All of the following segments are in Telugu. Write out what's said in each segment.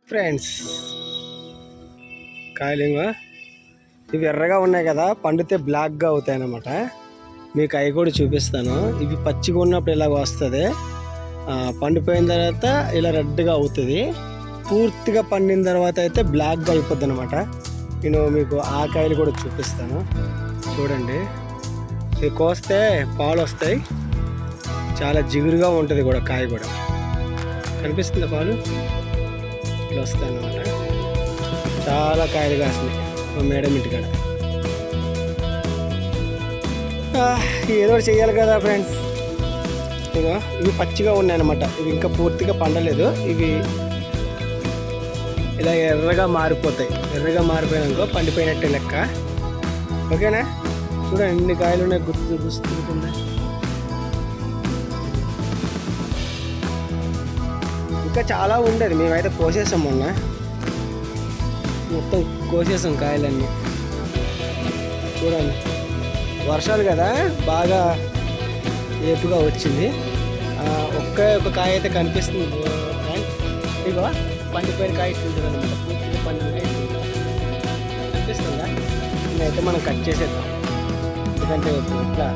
ఫ్రెండ్స్ కాయలేమో ఇవి ఎర్రగా ఉన్నాయి కదా, పండితే బ్లాక్గా అవుతాయి అన్నమాట. మీకు అవి కూడా చూపిస్తాను. ఇవి పచ్చిగా ఉన్నప్పుడు ఇలాగ వస్తుంది, పండిపోయిన తర్వాత ఇలా రెడ్గా అవుతుంది. పూర్తిగా పండిన తర్వాత అయితే బ్లాక్గా అయిపోద్ది అనమాట. నేను మీకు ఆ కాయలు కూడా చూపిస్తాను. చూడండి, ఇది కోస్తే పాలు వస్తాయి, చాలా జిగురుగా ఉంటుంది కూడా. కాయ కూడా కనిపిస్తుంది, పాలు ఇలా వస్తాయి అన్నమాట. చాలా కాయలు కాసినాయి మా మేడం ఇంటికాడ. ఏదో చెయ్యాలి కదా ఫ్రెండ్స్. ఇగో ఇవి పచ్చిగా ఉన్నాయన్నమాట, ఇవి ఇంకా పూర్తిగా పండలేదు. ఇవి ఇలా ఎర్రగా మారిపోతాయి. ఎర్రగా మారిపోయినాకో పండిపోయినట్టే లెక్క. ఓకేనా? చూడండి ఎన్ని కాయలు ఉన్నాయి, గుర్తుందా? ఇంకా చాలా ఉండేది, మేమైతే కోసేసాం మొన్న. మొత్తం కోసేసాం కాయలన్నీ. చూడండి, వర్షాలు కదా బాగా ఏపుగా వచ్చింది. ఒక్క కాయ అయితే కనిపిస్తుంది. ఇగో పండిపోయిన కాయ ఉంటుంది అనమాట, పూర్తిగా పండిన కాయ కనిపిస్తుందా? నేనైతే మనం కట్ చేసేద్దాం, ఎందుకంటే ఇట్లా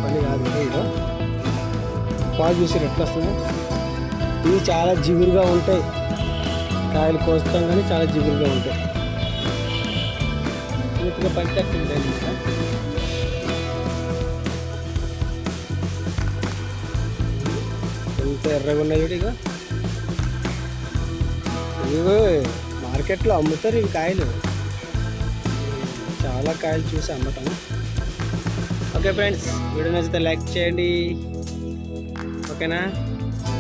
పని కాదు. ఇదో పాలు చూసి ఎట్లా వస్తుంది. ఇవి చాలా జిగురుగా ఉంటాయి కాయలు, కోస్తాం కానీ చాలా జిగురుగా ఉంటాయి. పూర్తిగా పంచేస్తుంది అనమాట. ఎంత ఎర్రగా ఉన్నాయి చూడు. ఇవి మార్కెట్లో అమ్ముతారు ఇవి కాయలు. చాలా కాయలు చూసి అమ్మటం. ఓకే ఫ్రెండ్స్, వీడియో నచ్చితే లైక్ చేయండి. ఓకేనా?